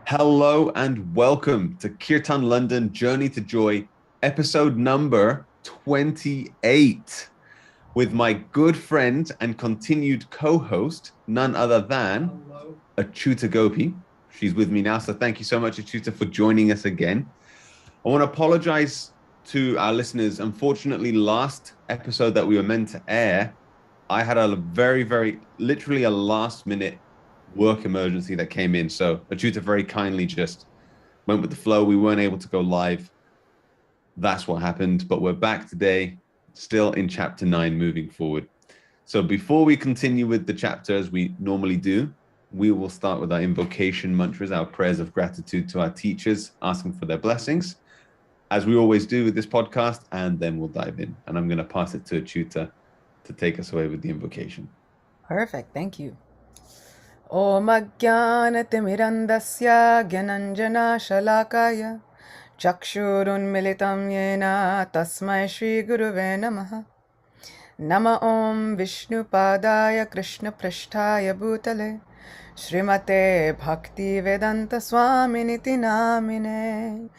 Hello and welcome to Kirtan London Journey to Joy, episode number 28, with my good friend and continued co-host, none other than Acyuta Gopi. She's with me now, so thank you so much, Acyuta, for joining us again. I want to apologize to our listeners. Unfortunately, last episode that we were meant to air, I had a literally a last minute work emergency that came in. So Acyuta very kindly just went with the flow. We weren't able to go live. That's what happened. But we're back today, still in chapter 9, moving forward. So before we continue with the chapter as we normally do, we will start with our invocation mantras, our prayers of gratitude to our teachers, asking for their blessings, as we always do with this podcast, and then we'll dive in. And I'm going to pass it to Acyuta to take us away with the invocation. Perfect. Thank you. Om Ajnanatimirandasya Gyananjana Shalakaya Chakshurunmilitam Yena Tasmai Shri Guruve Namaha. Nama Om Vishnu Padaya Krishna Prasthaya Bhutale Srimate Bhakti Vedanta Swaminiti Namine.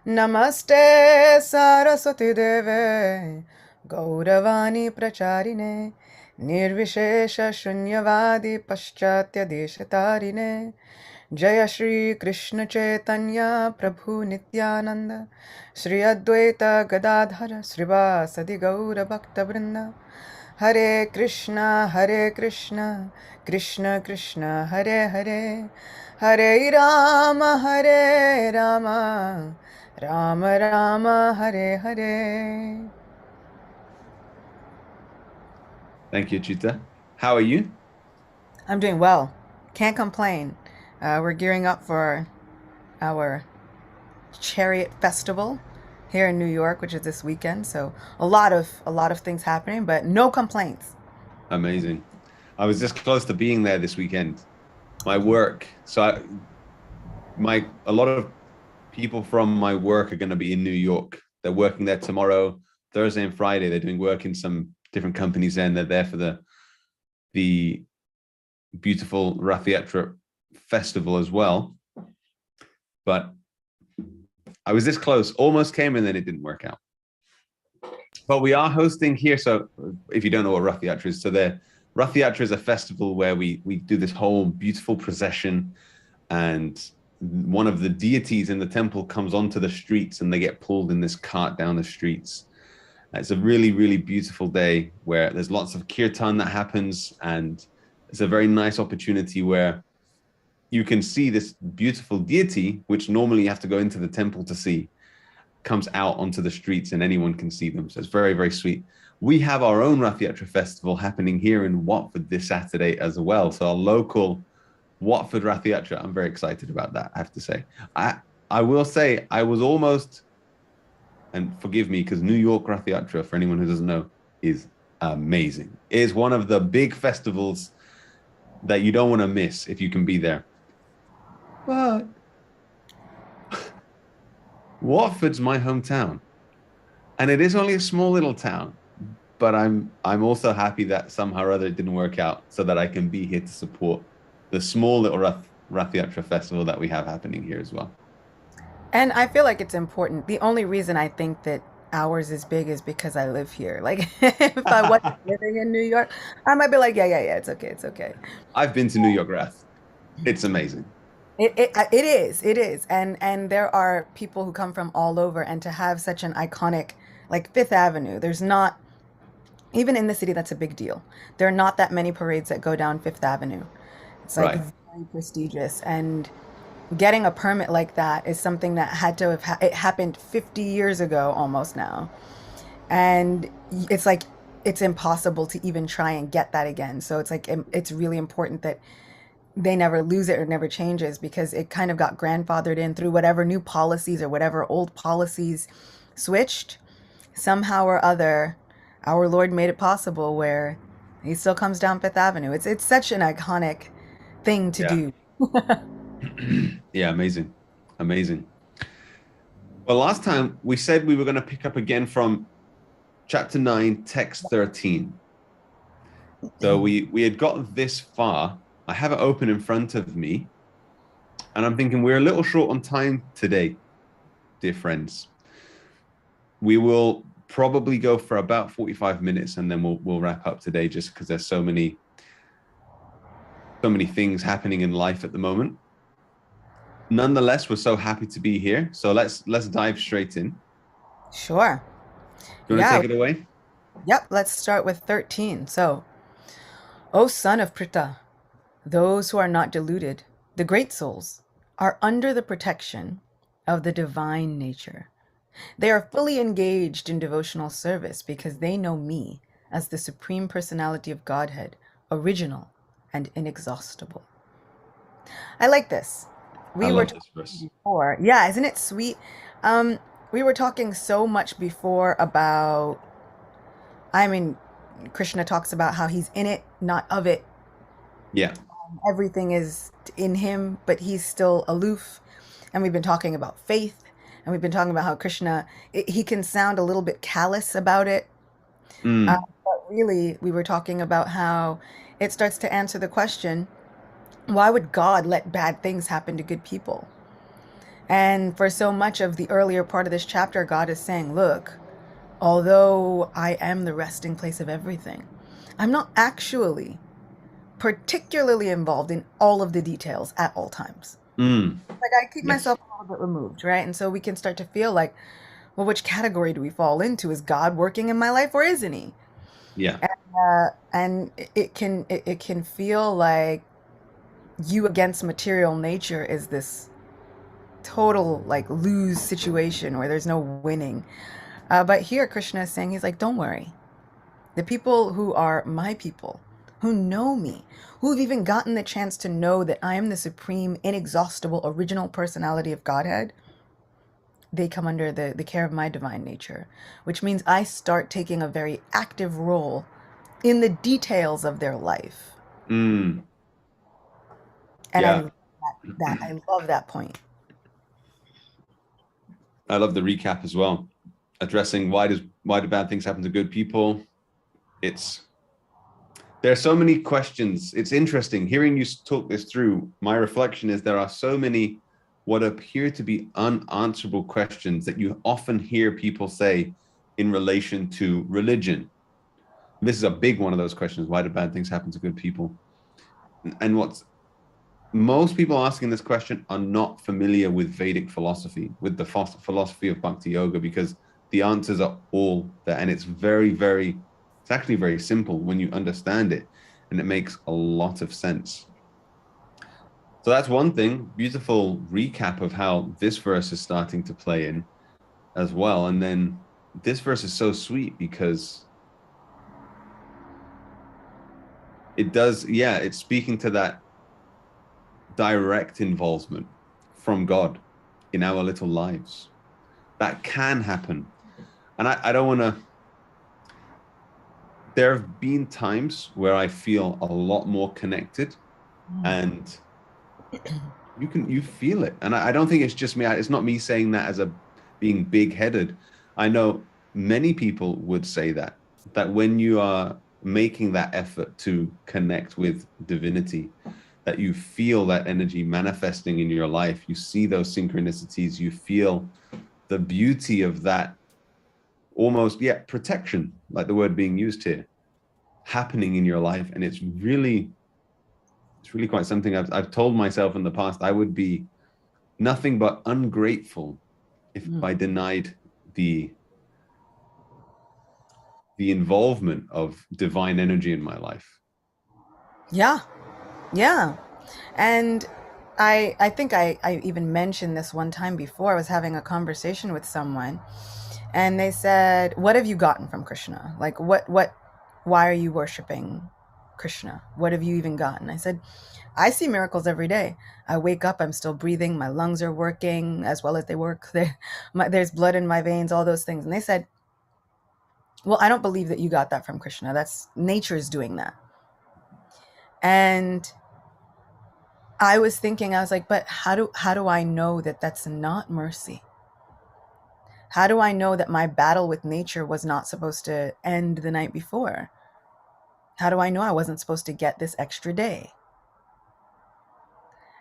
Namaste Saraswati Deve Gauravani Pracharine Nirvishesha Shunyavadi Paschatya Deshatarine Jaya Shri Krishna Chaitanya Prabhu Nityananda Shri Advaita Gadadhara Srivasadi Gaura Bhakta Vrinda Hare Krishna Krishna Krishna Hare Hare Hare Rama Rama Rama Hare Hare. Thank you, Acyuta. How are you? I'm doing well. Can't complain. We're gearing up for our Chariot Festival here in New York, which is this weekend. So a lot of things happening, but no complaints. Amazing. I was just close to being there this weekend. My work. A lot of people from my work are going to be in New York. They're working there tomorrow, Thursday and Friday. They're doing work in some different companies there, and they're there for the beautiful Rafaetra Festival as well. But I was this close, almost came, and then it didn't work out. But we are hosting here. So if you don't know what Rafaetra is, Rafaetra is a festival where we do this whole beautiful procession, and one of the deities in the temple comes onto the streets and they get pulled in this cart down the streets. It's a really, really beautiful day where there's lots of kirtan that happens, and it's a very nice opportunity where you can see this beautiful deity, which normally you have to go into the temple to see, comes out onto the streets and anyone can see them. So it's very, very sweet. We have our own Rafaetra Festival happening here in Watford this Saturday as well. So our local Watford Rafaetra, I'm very excited about that, I have to say. I will say I was almost, and forgive me, because New York Rafaetra, for anyone who doesn't know, is amazing. It is one of the big festivals that you don't want to miss if you can be there. But Watford's my hometown, and it is only a small little town, but I'm also happy that somehow or other it didn't work out so that I can be here to support the small little Rafaetra Festival that we have happening here as well. And I feel like it's important. The only reason I think that ours is big is because I live here. Like if I wasn't living in New York, I might be like, yeah, it's okay. I've been to New York Rath. It's amazing. It is. And there are people who come from all over, and to have such an iconic, like Fifth Avenue, there's not, even in the city, that's a big deal. There are not that many parades that go down Fifth Avenue. It's like Right. very prestigious, and getting a permit like that is something that had to have it happened 50 years ago almost now. And it's like it's impossible to even try and get that again. So it's like it's really important that they never lose it or never changes, because it kind of got grandfathered in through whatever new policies or whatever old policies switched. Somehow or other, our Lord made it possible where he still comes down Fifth Avenue. It's such an iconic thing to Yeah. do. Yeah, amazing. Well, last time we said we were going to pick up again from chapter 9, text 13. So we had got this far. I have it open in front of me. And I'm thinking we're a little short on time today, dear friends. We will probably go for about 45 minutes and then we'll wrap up today, just because there's so many things happening in life at the moment. Nonetheless, we're so happy to be here. So let's dive straight in. Sure. You want to take it away? Yep, let's start with 13. So, O son of Pritha, those who are not deluded, the great souls, are under the protection of the divine nature. They are fully engaged in devotional service because they know me as the Supreme Personality of Godhead, original and inexhaustible. I like this. I love this verse. Before. Yeah, isn't it sweet? We were talking so much before about, Krishna talks about how he's in it, not of it. Yeah. Everything is in him, but he's still aloof. And we've been talking about faith, and we've been talking about how Krishna, he can sound a little bit callous about it. But really, we were talking about how it starts to answer the question, why would God let bad things happen to good people? And for so much of the earlier part of this chapter, God is saying, look, although I am the resting place of everything, I'm not actually particularly involved in all of the details at all times. Like I keep myself a little bit removed, right? And so we can start to feel like, well, which category do we fall into? Is God working in my life, or isn't he? Yeah. And it can feel like you against material nature is this total like lose situation where there's no winning. But here Krishna is saying, he's like, don't worry. The people who are my people, who know me, who've even gotten the chance to know that I am the supreme, inexhaustible, original personality of Godhead, they come under the care of my divine nature, which means I start taking a very active role in the details of their life. And yeah. I love that point. I love the recap as well, addressing why do bad things happen to good people. There are so many questions. It's interesting hearing you talk this through. My reflection is there are so many what appear to be unanswerable questions that you often hear people say in relation to religion. This is a big one of those questions. Why do bad things happen to good people? And what's most people asking this question are not familiar with Vedic philosophy, with the philosophy of Bhakti Yoga, because the answers are all there. And it's it's actually very simple when you understand it, and it makes a lot of sense. So that's one thing, beautiful recap of how this verse is starting to play in as well. And then this verse is so sweet because it's speaking to that direct involvement from God in our little lives. That can happen. And I don't want to, there have been times where I feel a lot more connected, and you feel it. And I don't think it's just me. It's not me saying that as being big-headed. I know many people would say that when you are making that effort to connect with divinity, that you feel that energy manifesting in your life, you see those synchronicities, you feel the beauty of that almost, protection, like the word being used here, happening in your life. And it's really quite something. I've told myself in the past, I would be nothing but ungrateful if I denied the involvement of divine energy in my life. Yeah. And I think I even mentioned this one time before. I was having a conversation with someone, and they said, what have you gotten from Krishna? Like, why are you worshiping Krishna? What have you even gotten? I said, I see miracles every day. I wake up, I'm still breathing, my lungs are working as well as they work. There's blood in my veins, all those things. And they said, well, I don't believe that you got that from Krishna. That's nature's doing that. And I was thinking, I was like, but how do I know that that's not mercy? How do I know that my battle with nature was not supposed to end the night before? How do I know I wasn't supposed to get this extra day?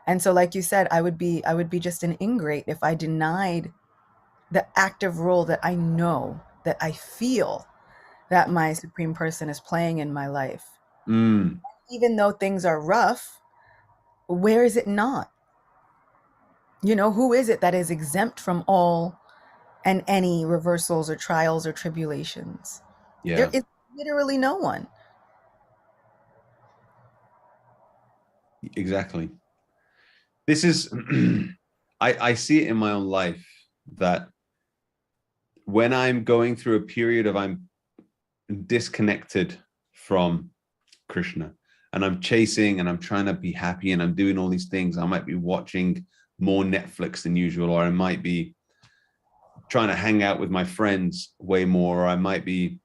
And so, like you said, I would be just an ingrate if I denied the active role that I know, that I feel that my supreme person is playing in my life. Mm, Even though things are rough, where is it not? Who is it that is exempt from all and any reversals or trials or tribulations? There yeah, is literally no one. exactly. This is, I see it in my own life that when I'm going through a period of I'm disconnected from Krishna and I'm chasing and I'm trying to be happy and I'm doing all these things, I might be watching more Netflix than usual, or I might be trying to hang out with my friends way more, or I might be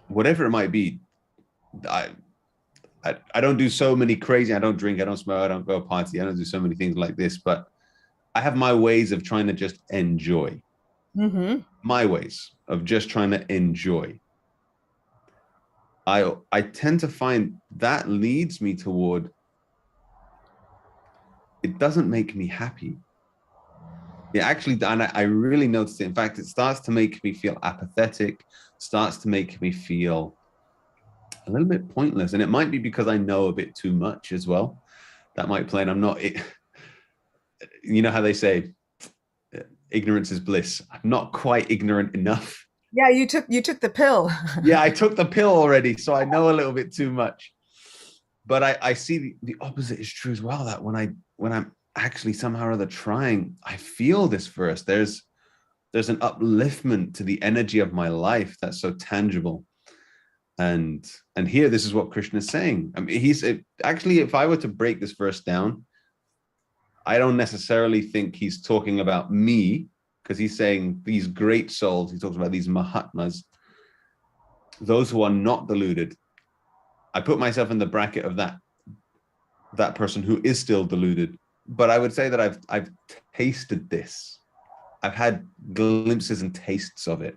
whatever it might be. I, I don't do so many crazy, I don't drink, I don't smoke, I don't go party, I don't do so many things like this, but I have my ways of trying to just enjoy, Mm-hmm. my ways of just trying to enjoy. I tend to find that leads me toward, it doesn't make me happy. It actually, and I really noticed it. In fact, it starts to make me feel apathetic, starts to make me feel a little bit pointless. And it might be because I know a bit too much as well. That might play, and I'm not, you know how they say, ignorance is bliss. I'm not quite ignorant enough. Yeah, you took the pill. Yeah, I took the pill already, so I know a little bit too much. But I see the opposite is true as well. That when I'm actually somehow or other trying, I feel this first. There's an upliftment to the energy of my life that's so tangible. And here, this is what Krishna is saying. I mean, actually, if I were to break this verse down, I don't necessarily think he's talking about me, because he's saying these great souls. He talks about these Mahatmas, those who are not deluded. I put myself in the bracket of that person who is still deluded. But I would say that I've tasted this. I've had glimpses and tastes of it,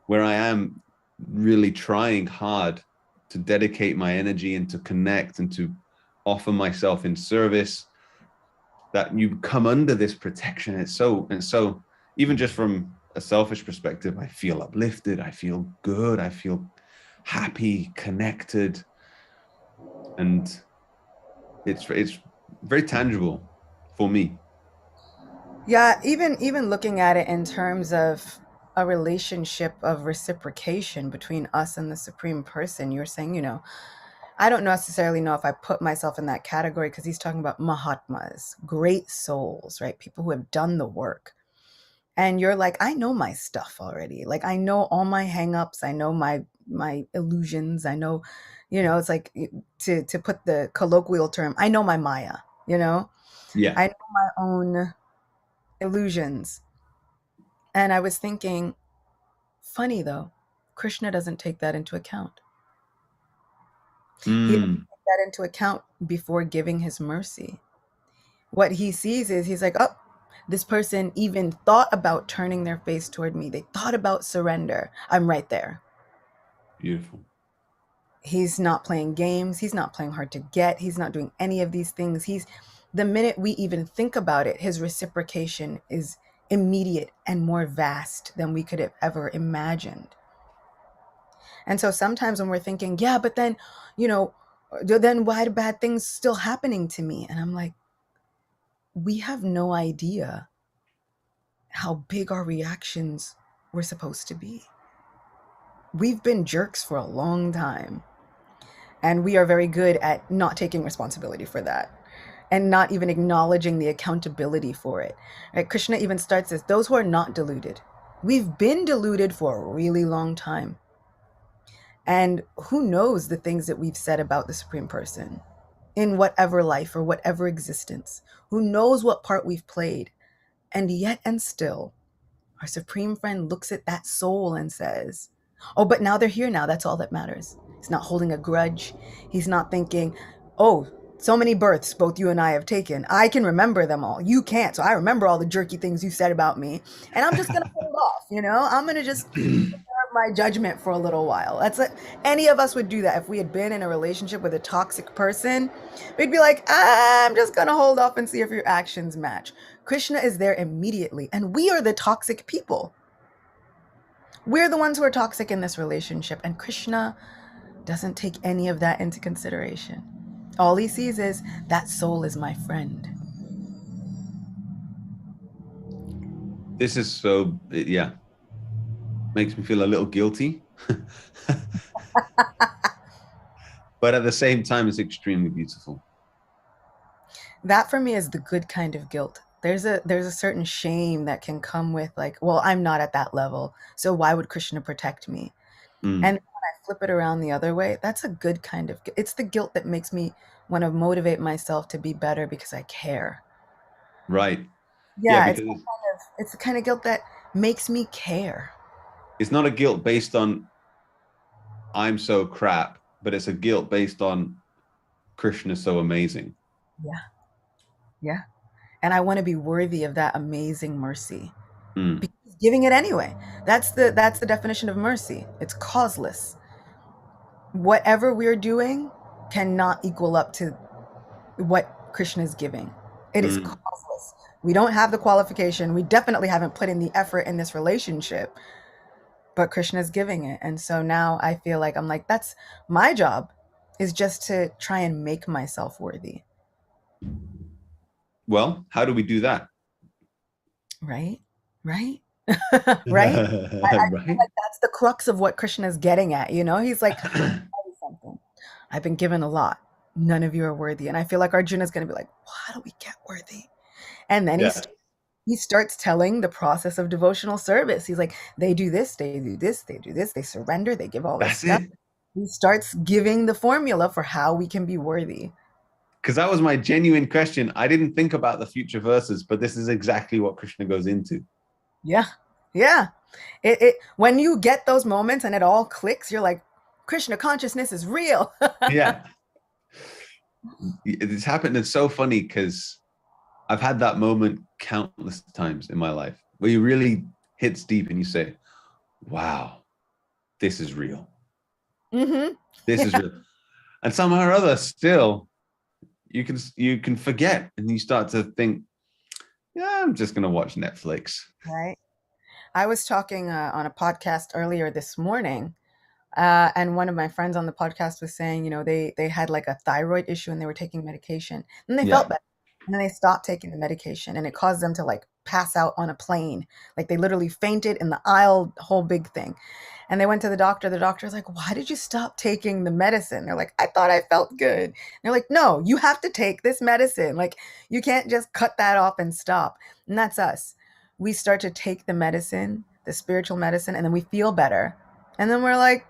where I am really trying hard to dedicate my energy and to connect and to offer myself in service, that you come under this protection. And so even just from a selfish perspective, I feel uplifted, I feel good, I feel happy, connected, and it's very tangible for me. Yeah, even looking at it in terms of a relationship of reciprocation between us and the supreme person, you're saying, I don't necessarily know if I put myself in that category, because he's talking about Mahatmas, great souls, right? People who have done the work. And you're like, I know my stuff already. Like, I know all my hangups. I know my illusions. I know, it's like, to put the colloquial term, I know my Maya, Yeah. I know my own illusions. And I was thinking, funny though, Krishna doesn't take that into account. He doesn't Mm, take that into account before giving his mercy. What he sees is, he's like, oh, this person even thought about turning their face toward me. They thought about surrender. I'm right there. beautiful. He's not playing games. He's not playing hard to get. He's not doing any of these things. The minute we even think about it, his reciprocation is immediate and more vast than we could have ever imagined. And so sometimes when we're thinking, yeah, but then, then why are bad things still happening to me? And I'm like, we have no idea how big our reactions were supposed to be. We've been jerks for a long time, and we are very good at not taking responsibility for that and not even acknowledging the accountability for it. Right? Krishna even starts as those who are not deluded. We've been deluded for a really long time. And who knows the things that we've said about the Supreme Person in whatever life or whatever existence? Who knows what part we've played? And yet and still, our Supreme Friend looks at that soul and says, oh, but now they're here now. That's all that matters. He's not holding a grudge. He's not thinking, oh, so many births both you and I have taken. I can remember them all. You can't. So I remember all the jerky things you said about me. And I'm just going to hold off, I'm going to just preserve my judgment for a little while. Any of us would do that if we had been in a relationship with a toxic person. We'd be like, I'm just gonna hold off and see if your actions match. Krishna is there immediately, and we are the toxic people. We're the ones who are toxic in this relationship, and Krishna doesn't take any of that into consideration. All he sees is that soul is my friend. This is so, yeah, makes me feel a little guilty. But at the same time, it's extremely beautiful. That for me is the good kind of guilt. There's a certain shame that can come with like, well, I'm not at that level, so why would Krishna protect me? And when I flip it around the other way, that's a good kind of, it's the guilt that makes me want to motivate myself to be better because I care. Right. Yeah, because it's the kind of guilt that makes me care. It's not a guilt based on I'm so crap, but it's a guilt based on Krishna's so amazing. Yeah. Yeah. And I want to be worthy of that amazing mercy. Because he's giving it anyway. That's the definition of mercy. It's causeless. Whatever we're doing cannot equal up to what Krishna is giving. It is causeless. We don't have the qualification. We definitely haven't put in the effort in this relationship, but Krishna is giving it. And so now I feel like I'm like, that's my job, is just to try and make myself worthy. Well, how do we do that? Right? Right? Right? I feel like that's the crux of what Krishna is getting at. You know, he's like, I'll tell you something. I've been given a lot. None of you are worthy. And I feel like Arjuna is going to be like, well, how do we get worthy? And then he starts telling the process of devotional service. He's like, they do this, they do this, they do this, they surrender, they give all this stuff. He starts giving the formula for how we can be worthy. Because that was my genuine question. I didn't think about the future verses, but this is exactly what Krishna goes into. Yeah. Yeah. It when you get those moments and it all clicks, you're like, Krishna consciousness is real. Yeah. It's happened. It's so funny because I've had that moment countless times in my life where you really hits deep and you say, wow, this is real. This is real. And somehow or other, still, you can forget and you start to think, yeah, I'm just going to watch Netflix. Right. I was talking on a podcast earlier this morning, and one of my friends on the podcast was saying, you know, they had like a thyroid issue and they were taking medication and they felt better. And then they stopped taking the medication and it caused them to like pass out on a plane. Like they literally fainted in the aisle, whole big thing. And they went to the doctor. The doctor was like, why did you stop taking the medicine? They're like, I thought I felt good. And they're like, no, you have to take this medicine. Like you can't just cut that off and stop. And that's us. We start to take the medicine, the spiritual medicine, and then we feel better. And then we're like,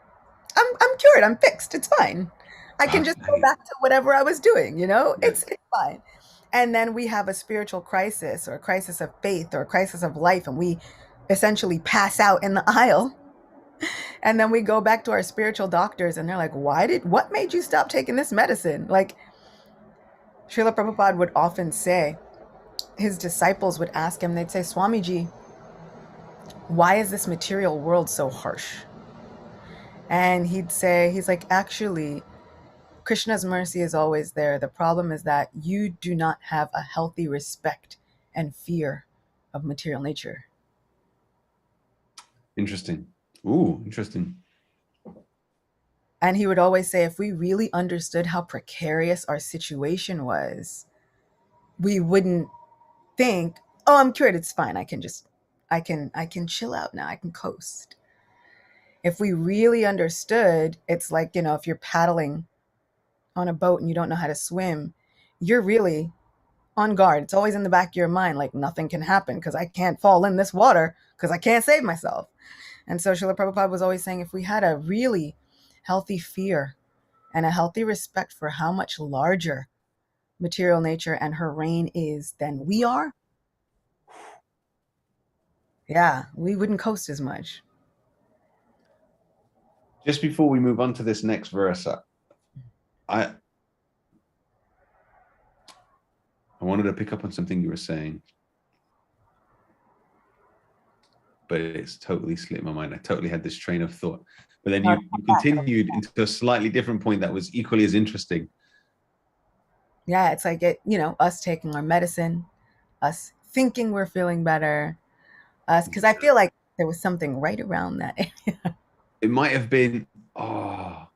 I'm cured. I'm fixed. It's fine. I can just go back to whatever I was doing, you know? It's fine. And then we have a spiritual crisis or a crisis of faith or a crisis of life, and we essentially pass out in the aisle. And then we go back to our spiritual doctors and they're like, what made you stop taking this medicine? Like Srila Prabhupada would often say, his disciples would ask him, they'd say, Swamiji, why is this material world so harsh? And he's like, actually, Krishna's mercy is always there. The problem is that you do not have a healthy respect and fear of material nature. Interesting. Ooh, interesting. And he would always say, if we really understood how precarious our situation was, we wouldn't think, oh, I'm cured. It's fine. I can chill out now. I can coast. If we really understood, it's like, you know, if you're paddling on a boat and you don't know how to swim, you're really on guard. It's always in the back of your mind, like nothing can happen because I can't fall in this water because I can't save myself. And so Srila Prabhupada was always saying, if we had a really healthy fear and a healthy respect for how much larger material nature and her reign is than we are, yeah, we wouldn't coast as much. Just before we move on to this next verse, I wanted to pick up on something you were saying. but it's totally slipped my mind. I totally had this train of thought, but then No, you continued into a slightly different point that was equally as interesting. yeah, it's like us taking our medicine, us thinking we're feeling better, us because I feel like there was something right around that. It might have been, oh,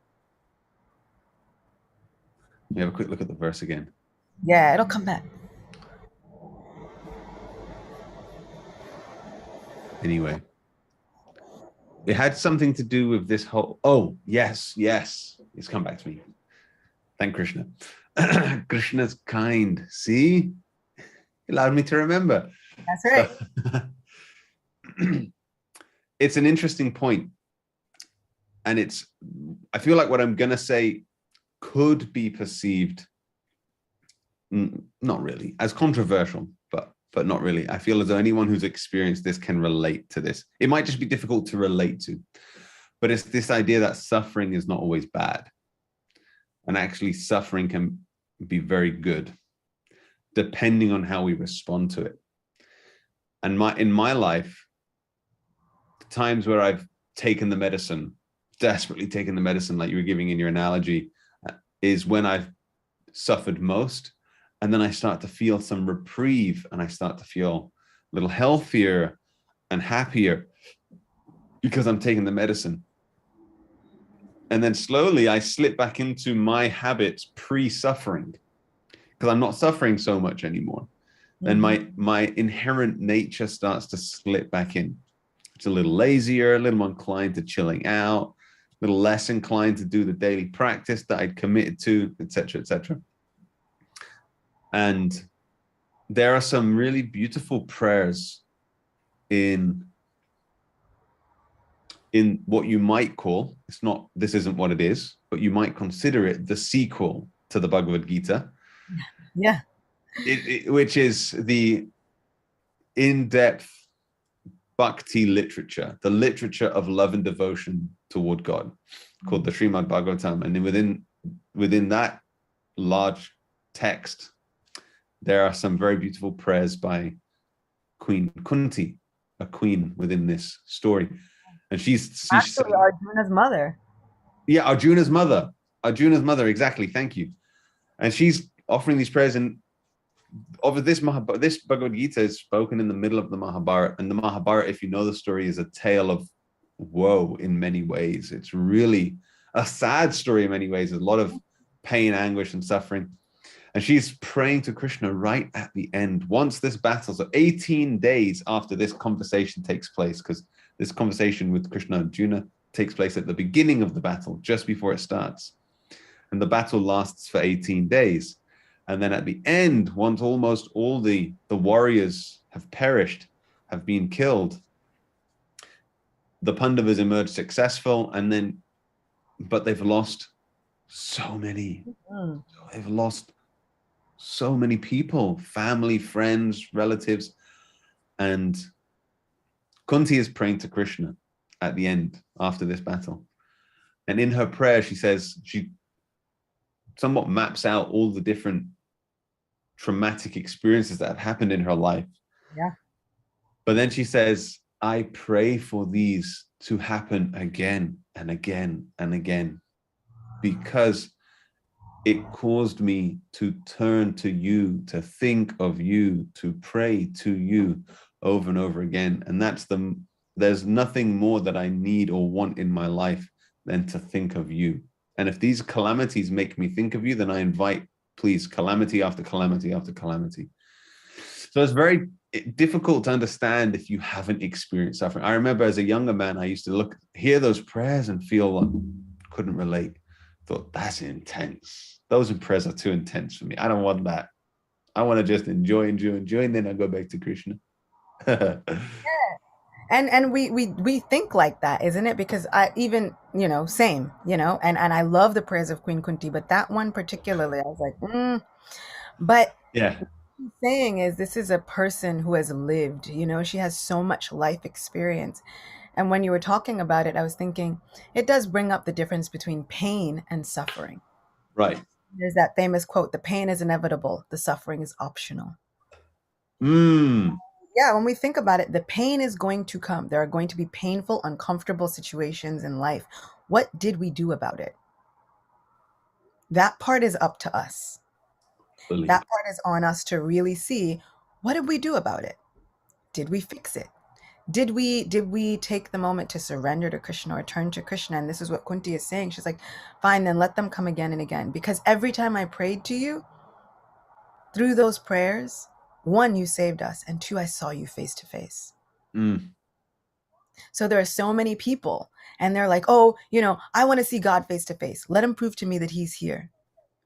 let me have a quick look at the verse again. Yeah, it'll come back. Anyway, it had something to do with this whole, oh, yes, it's come back to me. Thank Krishna. Krishna's kind. See? He allowed me to remember. That's right. So, it's an interesting point. And I feel like what I'm going to say could be perceived, not really, as controversial, but not really. I feel as though anyone who's experienced this can relate to this. It might just be difficult to relate to, but it's this idea that suffering is not always bad. And actually suffering can be very good, depending on how we respond to it. And in my life, the times where I've taken the medicine, desperately taken the medicine, like you were giving in your analogy, is when I've suffered most. And then I start to feel some reprieve, and I start to feel a little healthier and happier because I'm taking the medicine. And then slowly I slip back into my habits pre-suffering because I'm not suffering so much anymore. Then my inherent nature starts to slip back in. It's a little lazier, a little more inclined to chilling out, a little less inclined to do the daily practice that I'd committed to, etc., etc. And there are some really beautiful prayers in what you might call, this isn't what it is, but you might consider it the sequel to the Bhagavad Gita. Yeah. Which is the in-depth bhakti literature, the literature of love and devotion toward God, called the Srimad Bhagavatam. And within that large text, there are some very beautiful prayers by Queen Kunti, a queen within this story. And she's actually Arjuna's mother. Yeah, Arjuna's mother, exactly. Thank you. And she's offering these prayers, and over this Bhagavad Gita is spoken in the middle of the Mahabharata. And the Mahabharata, if you know the story, is a tale of woe in many ways. It's really a sad story in many ways. There's a lot of pain, anguish, and suffering. And she's praying to Krishna right at the end. Once this battle, so 18 days after this conversation takes place, because this conversation with Krishna and Arjuna takes place at the beginning of the battle, just before it starts. And the battle lasts for 18 days. And then at the end, once almost all the warriors have perished, have been killed, the Pandavas emerge successful, but they've lost so many. They've lost so many people, family, friends, relatives. And Kunti is praying to Krishna at the end, after this battle. And in her prayer, she says, she somewhat maps out all the different traumatic experiences that have happened in her life. Yeah. But then she says, I pray for these to happen again and again and again, because it caused me to turn to you, to think of you, to pray to you over and over again. And there's nothing more that I need or want in my life than to think of you. And if these calamities make me think of you, then I invite, please, calamity after calamity after calamity. So it's very difficult to understand if you haven't experienced suffering. I remember as a younger man, I used to hear those prayers and feel like couldn't relate. Thought, that's intense. Those prayers are too intense for me. I don't want that. I want to just enjoy, and then I go back to Krishna. Yeah. And we think like that, isn't it? Because I even, same, and I love the prayers of Queen Kunti, but that one particularly, I was like, but yeah, what she's saying is this is a person who has lived, she has so much life experience. And when you were talking about it, I was thinking it does bring up the difference between pain and suffering. Right. There's that famous quote, the pain is inevitable, the suffering is optional. Yeah, when we think about it, the pain is going to come. There are going to be painful, uncomfortable situations in life. What did we do about it? That part is up to us. Fully. That part is on us to really see, what did we do about it? Did we fix it? Did we take the moment to surrender to Krishna or turn to Krishna? And this is what Kunti is saying. She's like, fine, then let them come again and again. Because every time I prayed to you, through those prayers, one, you saved us, and two, I saw you face to face. So there are so many people, and they're like, oh, I want to see God face to face. Let him prove to me that he's here.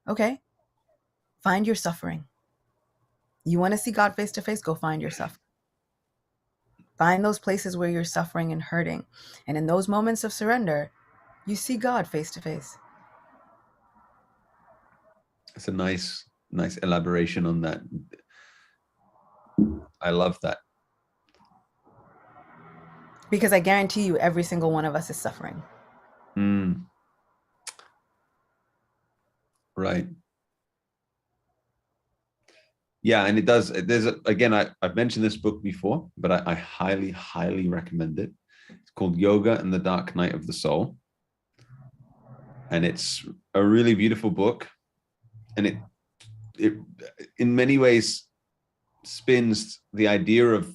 Okay. Find your suffering. You want to see God face to face? Go find your suffering. Find those places where you're suffering and hurting. And in those moments of surrender, you see God face to face. It's a nice elaboration on that. I love that. Because I guarantee you, every single one of us is suffering. Right. Yeah, and it does. Again, I've mentioned this book before, but I highly, highly recommend it. It's called Yoga and the Dark Night of the Soul. And it's a really beautiful book. And it in many ways spins the idea of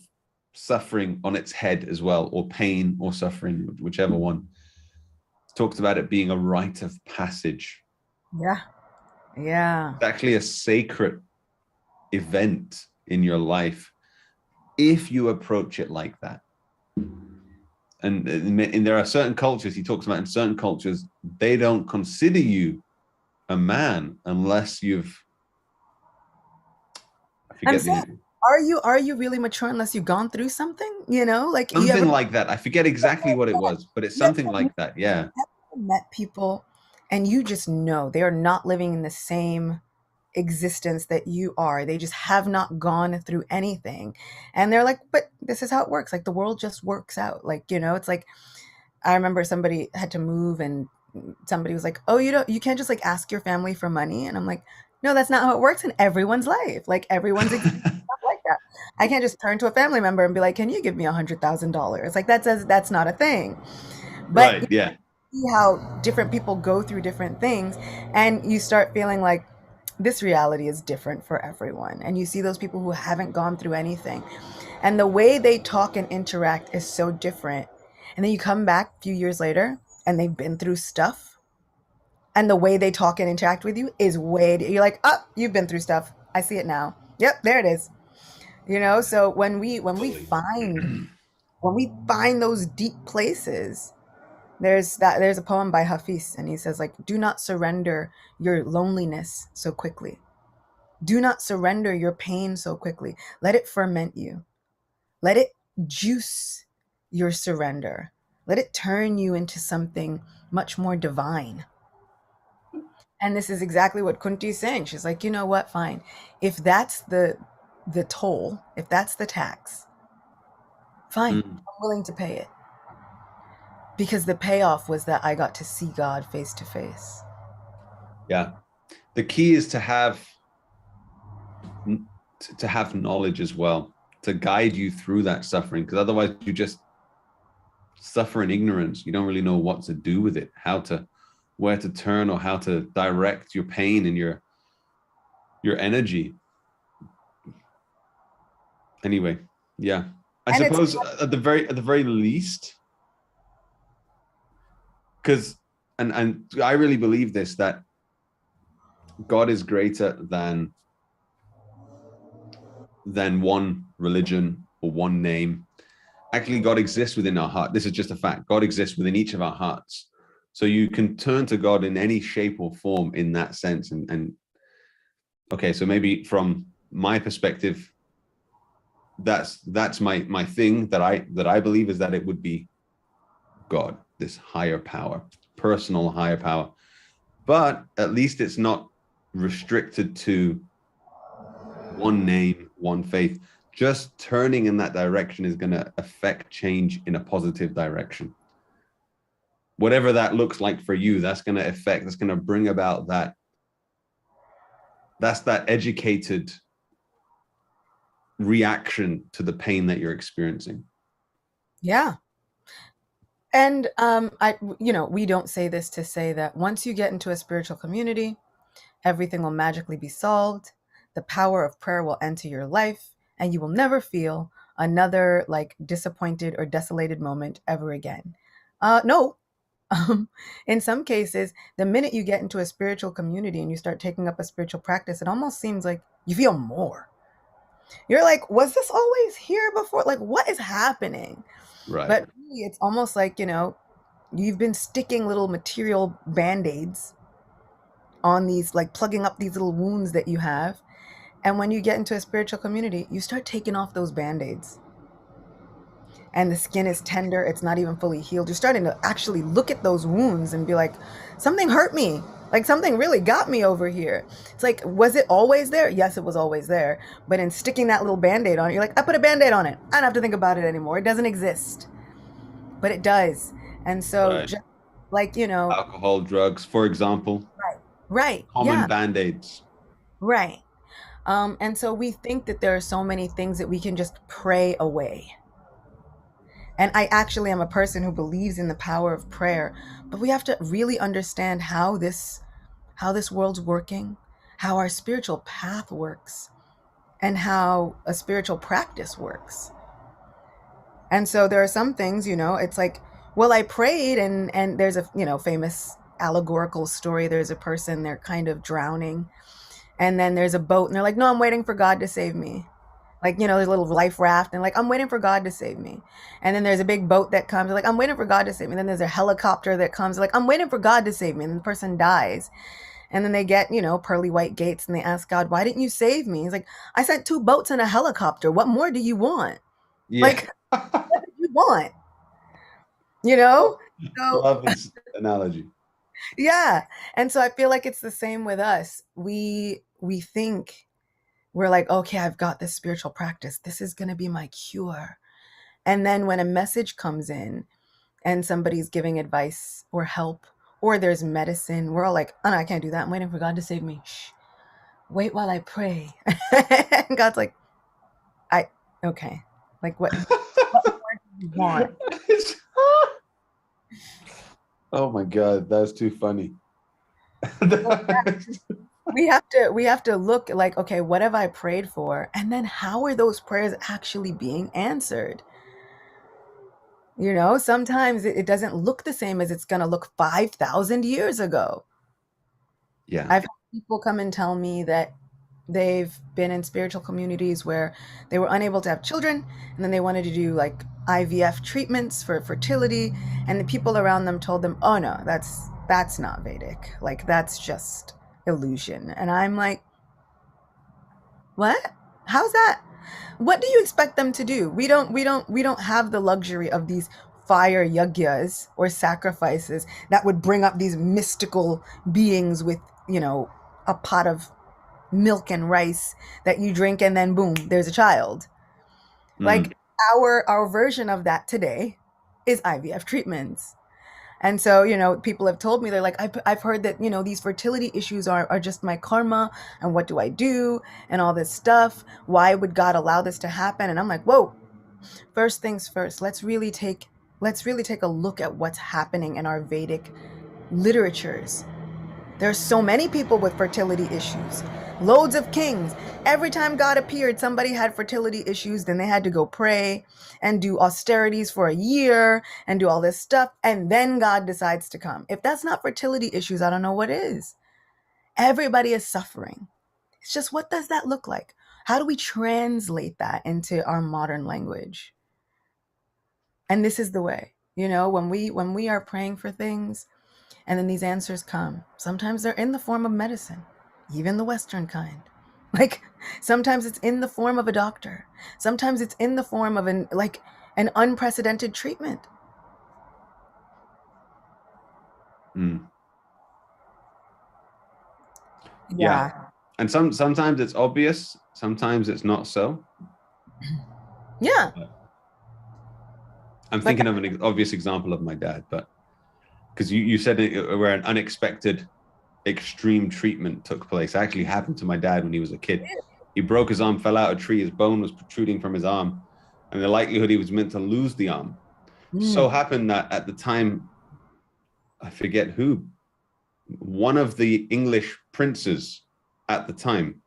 suffering on its head as well, or pain or suffering, whichever one. It talks about it being a rite of passage. Yeah. It's actually a sacred event in your life if you approach it like that. And there are certain cultures, he talks about, in certain cultures, they don't consider you a man unless you've, I forget are you really mature unless you've gone through something? Like something like that. I forget exactly what it was, but it's something like that. Yeah. Met people and you just know they are not living in the same existence that you are. They just have not gone through anything. And they're like, but this is how it works. Like the world just works out. Like, it's like, I remember somebody had to move and somebody was like, oh, you can't just like ask your family for money. And I'm like, no, that's not how it works in everyone's life. Like everyone's existence is not like that. I can't just turn to a family member and be like, can you give me $100,000? Like that's not a thing. But right, yeah. See how different people go through different things, and you start feeling like this reality is different for everyone. And you see those people who haven't gone through anything, and the way they talk and interact is so different. And then you come back a few years later and they've been through stuff, and the way they talk and interact with you is you're like, oh, you've been through stuff. I see it now. Yep, there it is. So when we find those deep places, there's a poem by Hafiz, and he says, like, do not surrender your loneliness so quickly. Do not surrender your pain so quickly. Let it ferment you. Let it juice your surrender. Let it turn you into something much more divine. And this is exactly what Kunti is saying. She's like, you know what? Fine. If that's the toll, if that's the tax, fine. I'm willing to pay it. Because the payoff was that I got to see God face to face. Yeah. The key is to have knowledge as well, to guide you through that suffering, because otherwise you just suffer in ignorance. You don't really know what to do with it, where to turn, or how to direct your pain and your energy. Anyway, yeah. I suppose at the very least, because and I really believe this, that God is greater than one religion or one name. Actually, God exists within our heart. This is just a fact. God exists within each of our hearts. So you can turn to God in any shape or form in that sense. And okay, so maybe from my perspective, that's my thing that I believe is that it would be God, this higher power, personal higher power. But at least it's not restricted to one name, one faith. Just turning in that direction is going to affect change in a positive direction. Whatever that looks like for you, that's going to bring about that educated reaction to the pain that you're experiencing. Yeah. And we don't say this to say that once you get into a spiritual community, everything will magically be solved. The power of prayer will enter your life, and you will never feel another like disappointed or desolated moment ever again. No. In some cases, the minute you get into a spiritual community and you start taking up a spiritual practice, it almost seems like you feel more. You're like, was this always here before? Like, what is happening? Right. But really, it's almost like, you've been sticking little material band-aids on these, like plugging up these little wounds that you have. And when you get into a spiritual community, you start taking off those band-aids. And the skin is tender. It's not even fully healed. You're starting to actually look at those wounds and be like, something hurt me. Like something really got me over here. It's like, was it always there? Yes, it was always there. But in sticking that little band-aid on it, you're like, I put a band-aid on it. I don't have to think about it anymore. It doesn't exist. But it does. And so Right. just like, alcohol, drugs, for example. Right. Common Yeah. band-aids. Right. And so we think that there are so many things that we can just pray away. And I actually am a person who believes in the power of prayer, but we have to really understand how this world's working, how our spiritual path works, and how a spiritual practice works. And so there are some things, it's like, well, I prayed and there's a, famous allegorical story. There's a person, they're kind of drowning. And then there's a boat and they're like, no, I'm waiting for God to save me. Like, there's a little life raft and like, I'm waiting for God to save me. And then there's a big boat that comes, like, I'm waiting for God to save me. And then there's a helicopter that comes, like, I'm waiting for God to save me. And the person dies. And then they get, pearly white gates and they ask God, why didn't you save me? He's like, I sent 2 boats and a helicopter. What more do you want? Yeah. Like, what do you want? So, Love this analogy. Yeah. And so I feel like it's the same with us. We think we're like, okay, I've got this spiritual practice. This is going to be my cure. And then when a message comes in and somebody's giving advice or help, or there's medicine, we're all like, oh no, I can't do that. I'm waiting for God to save me. Shh. Wait while I pray. And God's like, okay. Like what more do you want? Oh my God, that's too funny. We have to look like, okay, what have I prayed for? And then how are those prayers actually being answered? Sometimes it doesn't look the same as it's going to look 5,000 years ago. Yeah. I've had people come and tell me that they've been in spiritual communities where they were unable to have children, and then they wanted to do like IVF treatments for fertility, and the people around them told them, oh no, that's not Vedic. Like that's just illusion. And I'm like, what? How's that? What do you expect them to do? We don't have the luxury of these fire yagyas or sacrifices that would bring up these mystical beings with, a pot of milk and rice that you drink and then boom, there's a child. Like our version of that today is IVF treatments. And so, people have told me, they're like, I've heard that, these fertility issues are just my karma. And what do I do? And all this stuff. Why would God allow this to happen? And I'm like, whoa, first things first, let's really take a look at what's happening in our Vedic literatures. There's so many people with fertility issues, loads of kings. Every time God appeared, somebody had fertility issues. Then they had to go pray and do austerities for a year and do all this stuff. And then God decides to come. If that's not fertility issues, I don't know what is. Everybody is suffering. It's just, what does that look like? How do we translate that into our modern language? And this is the way, when we are praying for things, and then these answers come. Sometimes they're in the form of medicine, even the Western kind. Like sometimes it's in the form of a doctor. Sometimes it's in the form of an unprecedented treatment. Yeah. And sometimes it's obvious, sometimes it's not so. Yeah. I'm thinking of an obvious example of my dad, but because you said where an unexpected extreme treatment took place. It actually happened to my dad when he was a kid. He broke his arm, fell out of a tree, his bone was protruding from his arm, and the likelihood he was meant to lose the arm. So happened that at the time, I forget who, one of the English princes at the time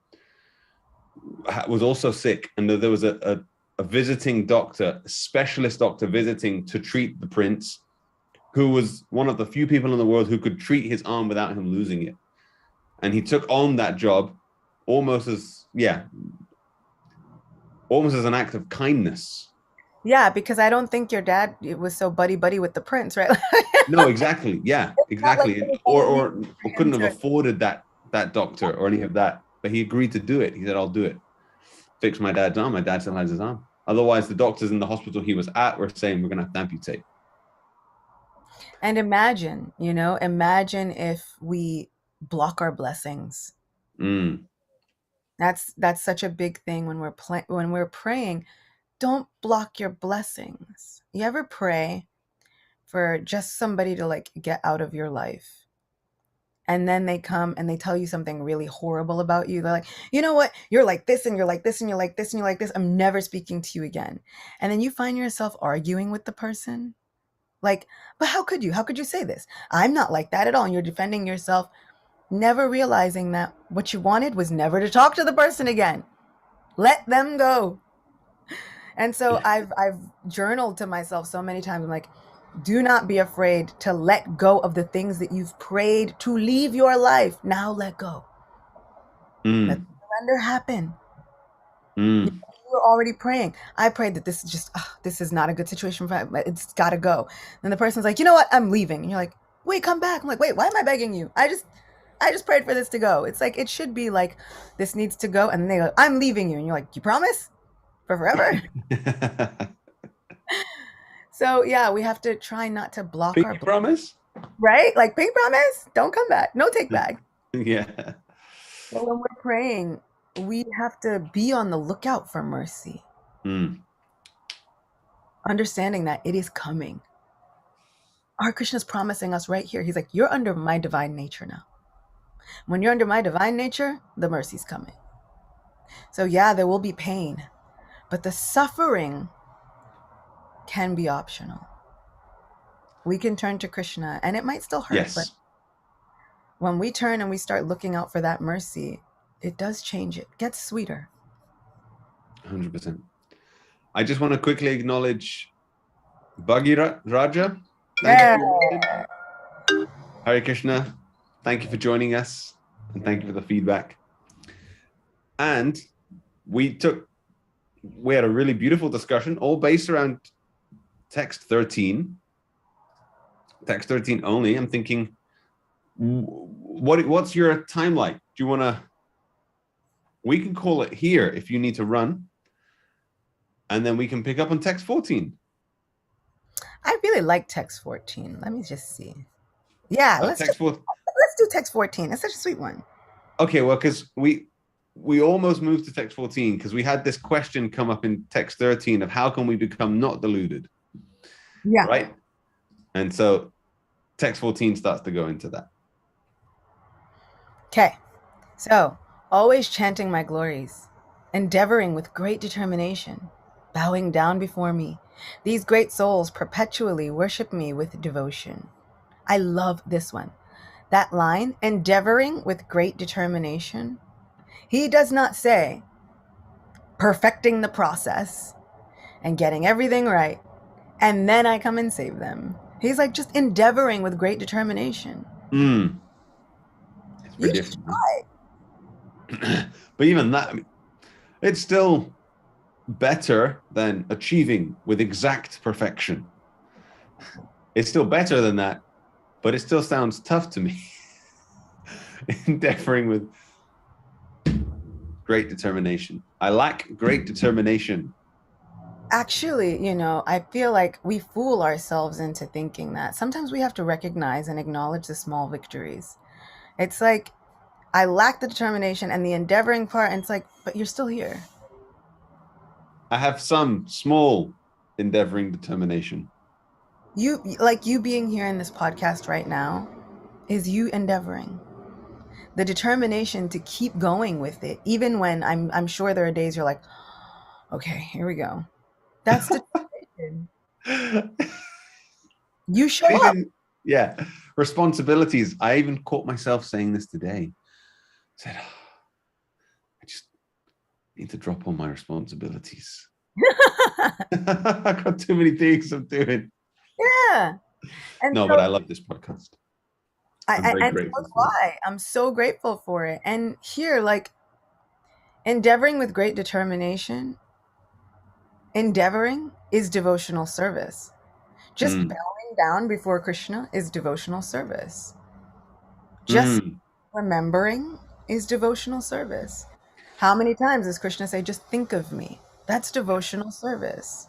was also sick, and there was a visiting doctor, a specialist doctor visiting to treat the prince, who was one of the few people in the world who could treat his arm without him losing it. And he took on that job almost as an act of kindness. Yeah, because I don't think your dad was so buddy with the prince, right? No, exactly. Yeah, exactly. Like Or couldn't have afforded that doctor or any of that. But he agreed to do it. He said, I'll do it. Fix my dad's arm. My dad still has his arm. Otherwise, the doctors in the hospital he was at were saying, we're going to have to amputate. And imagine if we block our blessings. That's such a big thing when we're praying. Don't block your blessings. You ever pray for just somebody to like get out of your life, and then they come and they tell you something really horrible about you? They're like, you know what? You're like this, and you're like this, and you're like this, and you're like this. I'm never speaking to you again. And then you find yourself arguing with the person. Like, but how could you? How could you say this? I'm not like that at all. And you're defending yourself, never realizing that what you wanted was never to talk to the person again. Let them go. And so I've journaled to myself so many times. I'm like, do not be afraid to let go of the things that you've prayed to leave your life. Now let go. Let the surrender happen. You're already praying. I prayed that this is not a good situation for me. It's got to go. And the person's like, you know what? I'm leaving. And you're like, wait, come back. I'm like, wait, why am I begging you? I just prayed for this to go. It's like, it should be like, this needs to go. And then they go, I'm leaving you. And you're like, you promise? For forever? So yeah, we have to try not to block our promise. Right? Like, pink promise, don't come back. No take back. Yeah. But when we're praying, we have to be on the lookout for mercy. Understanding that it is coming. Our Krishna's promising us right here. He's like, you're under my divine nature now. When you're under my divine nature, the mercy's coming. So yeah, there will be pain, but the suffering can be optional. We can turn to Krishna, and it might still hurt, yes. But when we turn and we start looking out for that mercy, it does change. It gets sweeter. 100%. I just want to quickly acknowledge Bhagiraja. Thank you. Hare Krishna. Thank you for joining us, and thank you for the feedback. And we had a really beautiful discussion, all based around text 13. Text 13 only. I'm thinking, what's your time like? Do you want to? We can call it here if you need to run, and then we can pick up on text 14. I really like text 14. Let me just see. Yeah, let's do text 14. It's such a sweet one. Okay, well, because we almost moved to text 14 because we had this question come up in text 13 of how can we become not deluded? Yeah. Right? And so text 14 starts to go into that. Okay. So, always chanting my glories, endeavoring with great determination, bowing down before me. These great souls perpetually worship me with devotion. I love this one. That line, endeavoring with great determination. He does not say perfecting the process and getting everything right, and then I come and save them. He's like just endeavoring with great determination. It's pretty different. But even that, I mean, it's still better than achieving with exact perfection. It's still better than that, but it still sounds tough to me. Endeavoring with great determination. I lack great determination. Actually, I feel like we fool ourselves into thinking that. Sometimes we have to recognize and acknowledge the small victories. It's like, I lack the determination and the endeavoring part, and it's like, but you're still here. I have some small endeavoring determination. You being here in this podcast right now is you endeavoring. the determination to keep going with it, even when I'm sure there are days you're like, okay, here we go. That's determination. You show up. Even, yeah, responsibilities. I even caught myself saying this today. I said, oh, I just need to drop all my responsibilities. I've got too many things I'm doing. Yeah. And no, so, but I love this podcast. I'm very grateful so for it. I'm so grateful for it. And here, like, endeavoring with great determination, endeavoring is devotional service. Just bowing down before Krishna is devotional service. Just remembering is devotional service. How many times does Krishna say, just think of me? That's devotional service.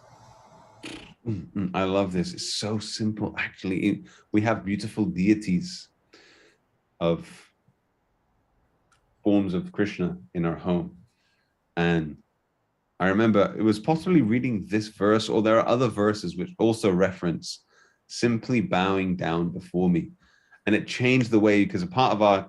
I love this. It's so simple. Actually, we have beautiful deities of forms of Krishna in our home. And I remember it was possibly reading this verse, or there are other verses which also reference simply bowing down before me. And it changed the way, because a part of our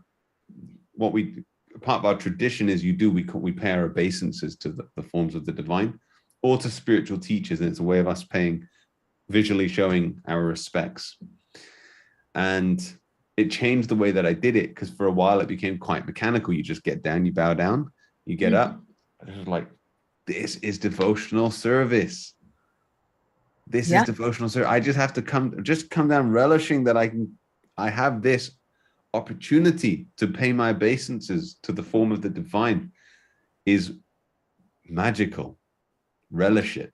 tradition is we pay our obeisances to the forms of the divine or to spiritual teachers, and it's a way of us visually showing our respects. And it changed the way that I did it, because for a while it became quite mechanical. You just get down, you bow down, you get up. But it was like, this is devotional service. This is devotional service. I just have to come down relishing that I have this opportunity to pay my obeisances to the form of the divine is magical. Relish it.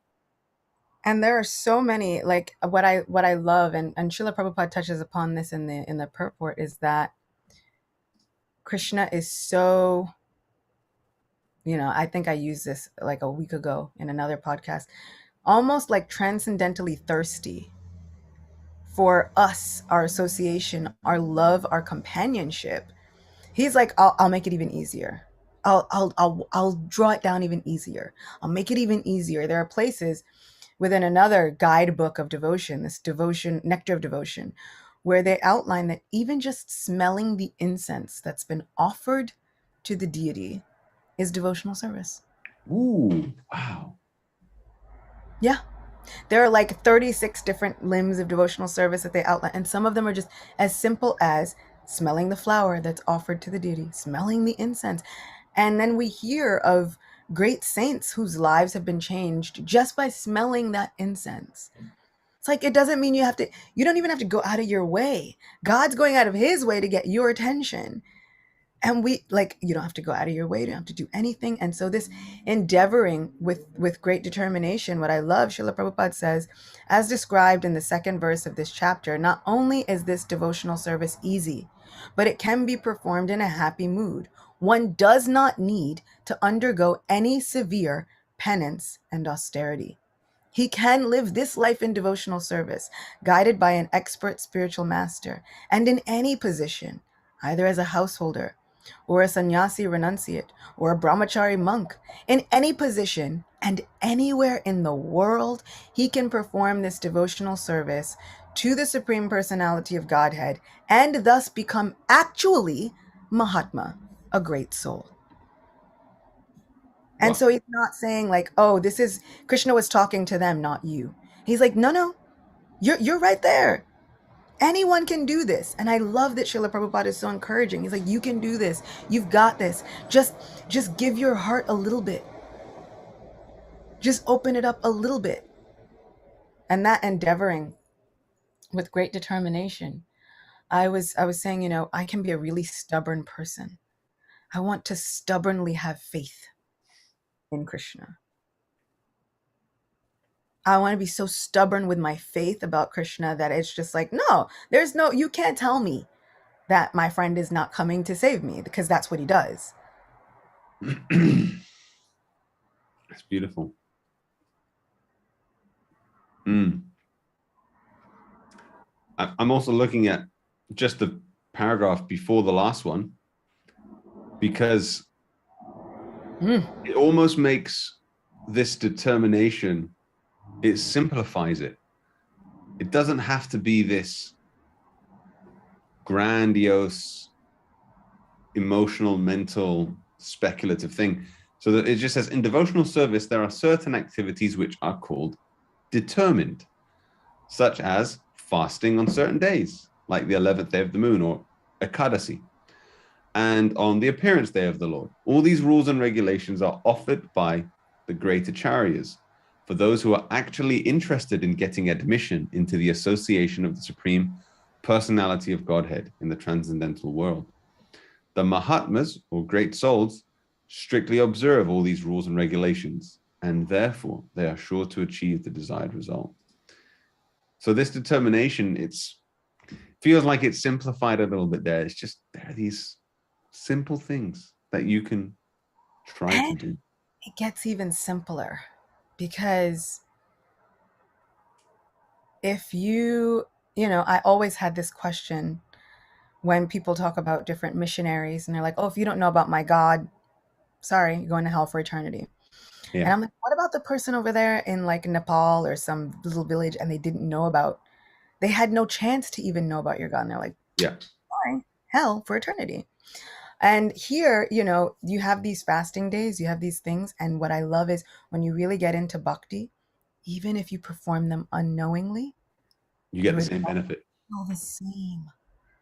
And there are so many, like what I love, and Srila Prabhupada touches upon this in the purport, is that Krishna is so, I think I used this like a week ago in another podcast, almost like transcendentally thirsty for us, our association, our love, our companionship. He's like, I'll make it even easier. I'll draw it down even easier. I'll make it even easier. There are places within another guidebook of devotion, this devotion, Nectar of Devotion, where they outline that even just smelling the incense that's been offered to the deity is devotional service. Ooh, wow. Yeah. There are like 36 different limbs of devotional service that they outline, and some of them are just as simple as smelling the flower that's offered to the deity, smelling the incense. And then we hear of great saints whose lives have been changed just by smelling that incense. It's like, it doesn't mean you don't even have to go out of your way. God's going out of his way to get your attention. And you don't have to go out of your way. You don't have to do anything. And so this endeavoring with great determination, what I love, Srila Prabhupada says, as described in the second verse of this chapter, not only is this devotional service easy, but it can be performed in a happy mood. One does not need to undergo any severe penance and austerity. He can live this life in devotional service, guided by an expert spiritual master, and in any position, either as a householder, or a sannyasi renunciate, or a brahmachari monk. In any position and anywhere in the world, he can perform this devotional service to the Supreme Personality of Godhead and thus become actually Mahatma, a great soul. And so he's not saying like, oh, this is, Krishna was talking to them, not you. He's like, no, you're right there. Anyone can do this. And I love that Srila Prabhupada is so encouraging. He's like, you can do this. You've got this. Just give your heart a little bit. Just open it up a little bit. And that endeavoring with great determination. I was saying, I can be a really stubborn person. I want to stubbornly have faith in Krishna. I want to be so stubborn with my faith about Krishna that it's just like, no, you can't tell me that my friend is not coming to save me, because that's what he does. It's beautiful. I'm also looking at just the paragraph before the last one, because it almost makes this determination, it simplifies it. It doesn't have to be this grandiose emotional, mental, speculative thing. So that it just says in devotional service, there are certain activities which are called determined, such as fasting on certain days, like the 11th day of the moon or Ekadasi, and on the appearance day of the Lord. All these rules and regulations are offered by the great acharyas for those who are actually interested in getting admission into the association of the Supreme Personality of Godhead in the transcendental world. The Mahatmas, or great souls, strictly observe all these rules and regulations, and therefore they are sure to achieve the desired result. So this determination, it's feels like it's simplified a little bit there. It's just, there are these simple things that you can try to And do. it gets even simpler because if I always had this question when people talk about different missionaries and they're like, oh, if you don't know about my God, sorry, you're going to hell for eternity. And Yeah. I'm like, what about the person over there in like Nepal or some little village and they had no chance to even know about your God. And they're like, Yeah. fine, hell for eternity. And here, you have these fasting days, you have these things. And what I love is when you really get into bhakti, even if you perform them unknowingly, You the get the results same benefit. are all the same.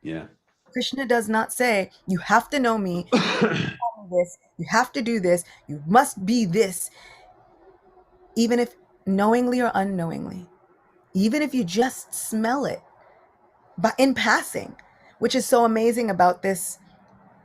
Yeah. Krishna does not say, you have to know me, this, you have to do this, you must be this, even if knowingly or unknowingly, even if you just smell it, but in passing, which is so amazing about this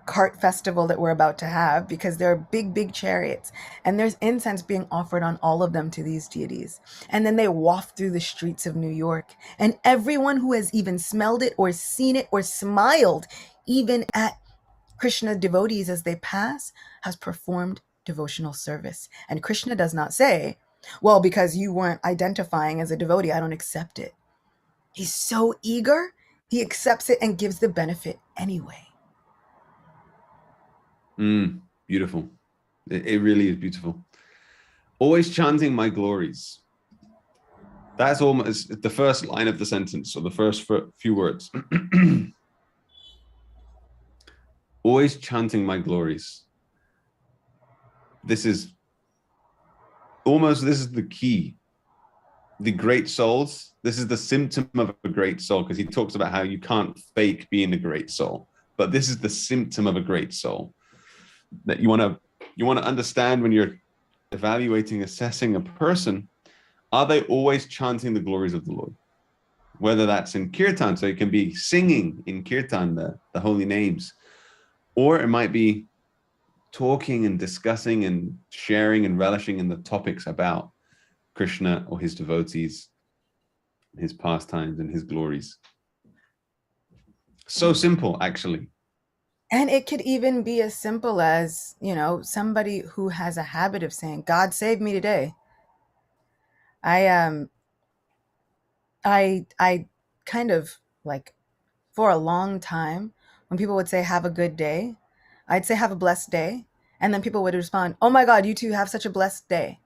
cart festival that we're about to have, because there are big, big chariots and there's incense being offered on all of them to these deities. And then they waft through the streets of New York, and everyone who has even smelled it or seen it or smiled, even at Krishna devotees as they pass, has performed devotional service. And Krishna does not say, well, because you weren't identifying as a devotee, I don't accept it. He's so eager, he accepts it and gives the benefit anyway. Beautiful. It really is beautiful. Always chanting my glories. That's almost the first line of the sentence, or the first few words. Always chanting my glories. This is the key. The great souls, this is the symptom of a great soul, because he talks about how you can't fake being a great soul. But this is the symptom of a great soul that you want to understand when you're evaluating, assessing a person. Are they always chanting the glories of the Lord? Whether that's in Kirtan, so it can be singing in Kirtan the holy names, or it might be talking and discussing and sharing and relishing in the topics about Krishna or his devotees, his pastimes and his glories. So simple, actually. And it could even be as simple as, somebody who has a habit of saying, God save me today. I kind of like, for a long time, when people would say, have a good day, I'd say, have a blessed day. And then people would respond, oh my God, you too, have such a blessed day.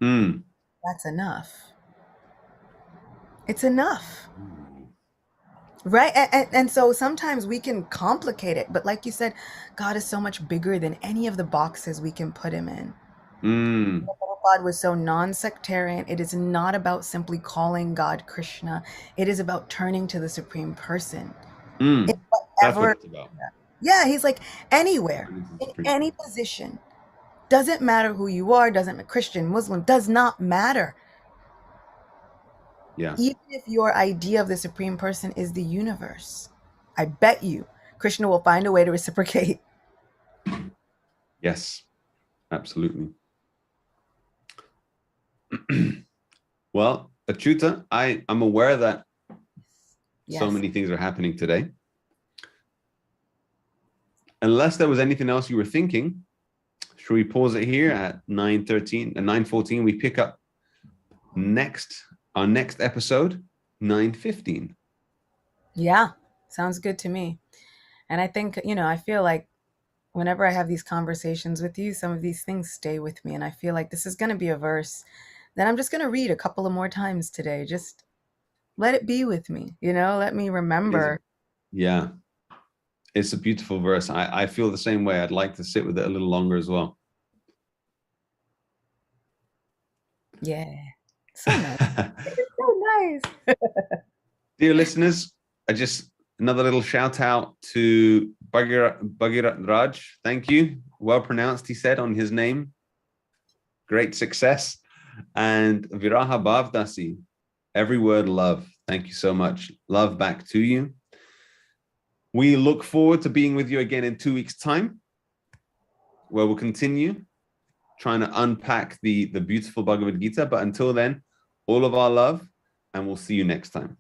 That's enough. It's enough. Right? And so sometimes we can complicate it. But like you said, God is so much bigger than any of the boxes we can put him in. God was so non-sectarian. It is not about simply calling God Krishna. It is about turning to the Supreme Person. That's what it's about. Yeah, he's like, anywhere, in any position. Doesn't matter who you are, doesn't matter, Christian, Muslim, does not matter. Yeah. Even if your idea of the Supreme Person is the universe, I bet you Krishna will find a way to reciprocate. Yes, absolutely. Well, Acyuta, I'm aware that so many things are happening today. Unless there was anything else you were thinking, should we pause it here at 9:13 and 9:14? We pick up our next episode, 9:15. Yeah, sounds good to me. And I think, I feel like whenever I have these conversations with you, some of these things stay with me. And I feel like this is going to be a verse that I'm just going to read a couple of more times today. Just let it be with me, let me remember. Yeah. It's a beautiful verse. I feel the same way. I'd like to sit with it a little longer as well. Yeah. So nice. It's so nice. Dear listeners, another little shout out to Bhagirat Raj. Thank you. Well pronounced, he said on his name. Great success. And Viraha Bhavdasi, every word love. Thank you so much. Love back to you. We look forward to being with you again in 2 weeks' time, where we'll continue trying to unpack the beautiful Bhagavad Gita. But until then, all of our love, and we'll see you next time.